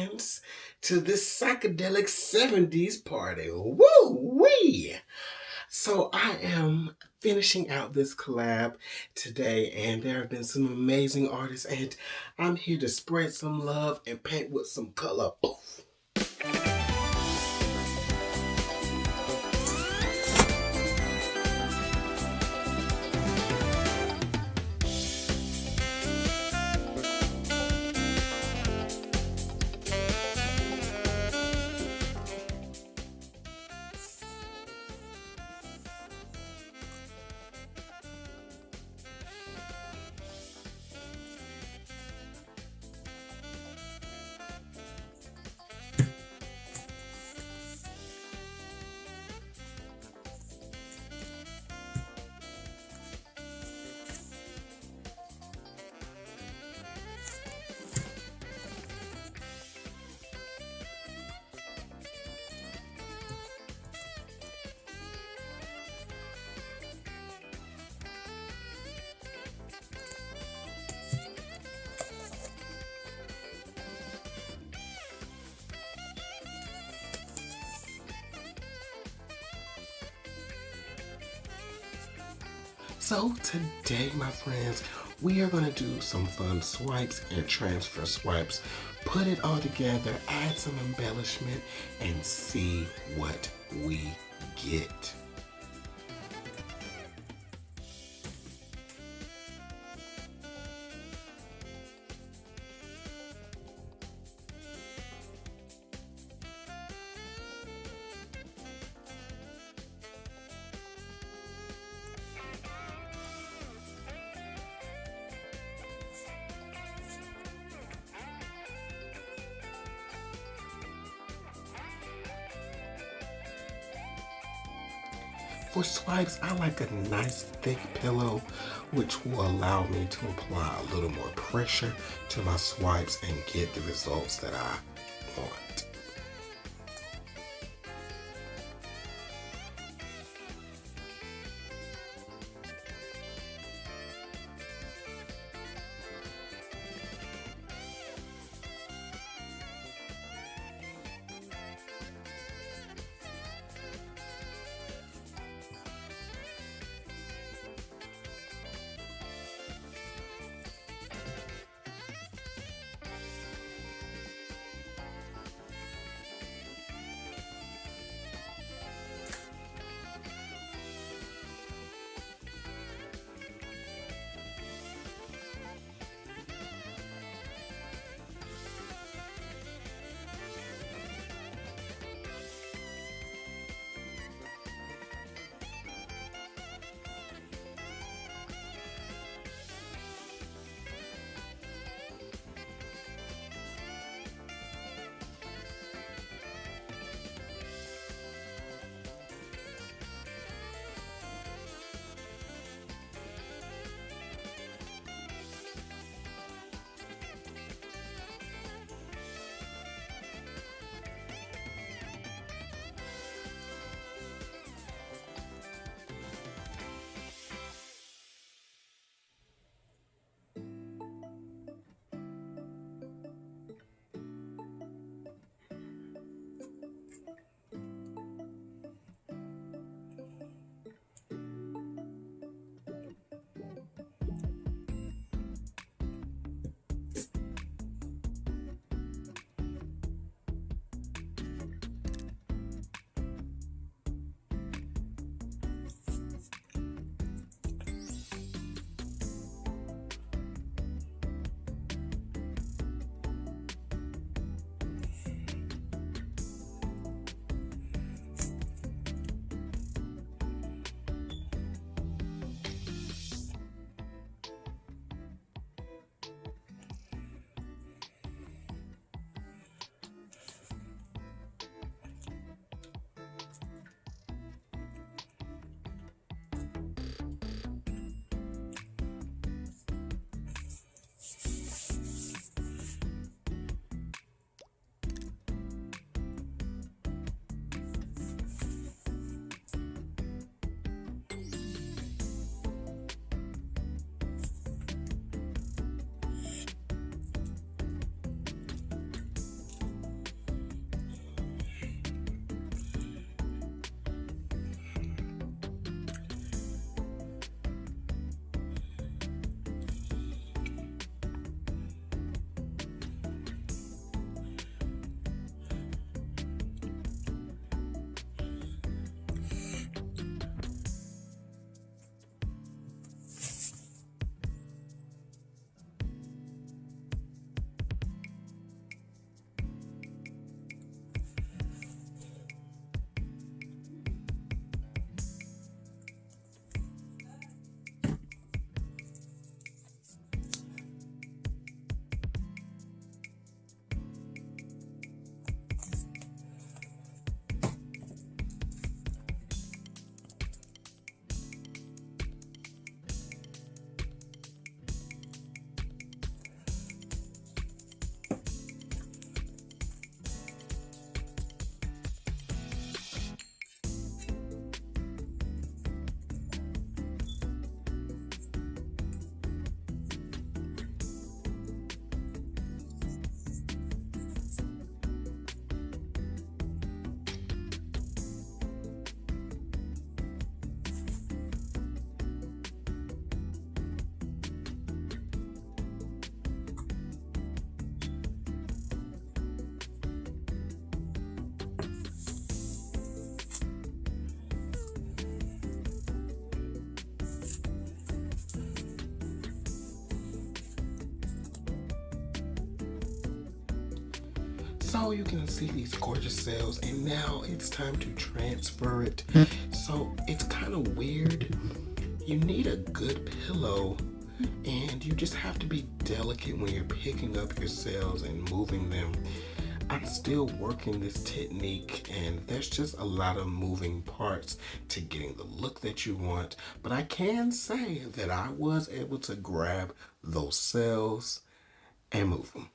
friends, to this psychedelic 70s party. Woo-wee! So I am finishing out this collab today, and there have been some amazing artists, and I'm here to spread some love and paint with some color. Oof. So today, my friends, we are going to do some fun swipes and transfer swipes. Put it all together, add some embellishment, and see what we get. For swipes, I like a nice thick pillow, which will allow me to apply a little more pressure to my swipes and get the results that I want. So you can see these gorgeous cells, and now it's time to transfer it. So it's kind of weird. You need a good pillow, and you just have to be delicate when you're picking up your cells and moving them. I'm still working this technique, and there's just a lot of moving parts to getting the look that you want, but I can say that I was able to grab those cells and move them.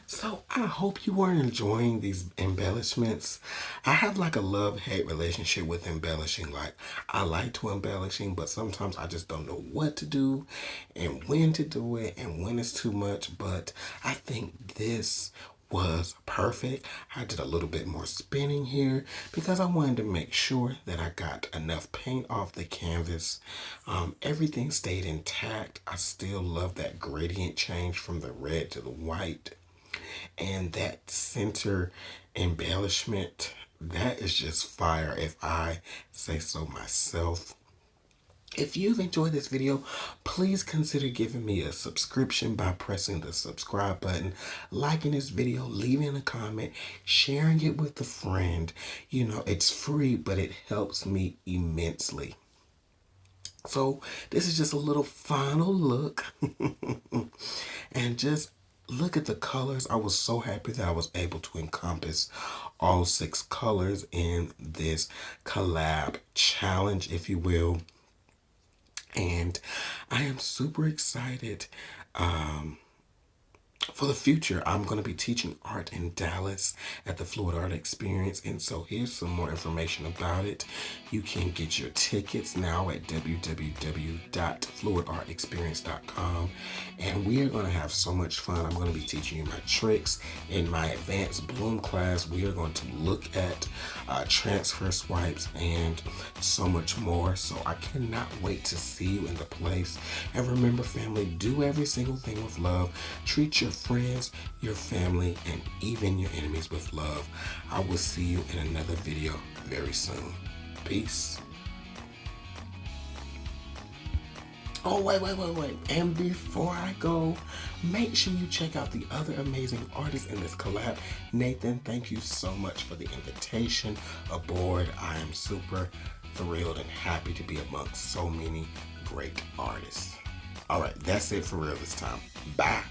So I hope you are enjoying these embellishments. I have like a love-hate relationship with embellishing. Like I like to embellishing, but sometimes I just don't know what to do and when to do it and when it's too much. But I think this was perfect. I did a little bit more spinning here because I wanted to make sure that I got enough paint off the canvas. Everything stayed intact. I still love that gradient change from the red to the white. And that center embellishment, that is just fire if I say so myself. If you've enjoyed this video, please consider giving me a subscription by pressing the subscribe button, liking this video, leaving a comment, sharing it with a friend. You know, it's free, but it helps me immensely. So this is just a little final look and just look at the colors. I was so happy that I was able to encompass all 6 colors in this collab challenge, if you will. And I am super excited for the future. I'm going to be teaching art in Dallas at the Fluid Art Experience. And so here's some more information about it. You can get your tickets now at www.fluidartexperience.com. And we are going to have so much fun. I'm going to be teaching you my tricks. In my advanced bloom class, we are going to look at transfer swipes and so much more. So I cannot wait to see you in the place. And remember, family, do every single thing with love. Treat your friends, your family, and even your enemies with love. I will see you in another video very soon. Peace. Oh, wait. And before I go, make sure you check out the other amazing artists in this collab. Nathan, thank you so much for the invitation aboard. I am super thrilled and happy to be amongst so many great artists. All right, that's it for real this time. Bye.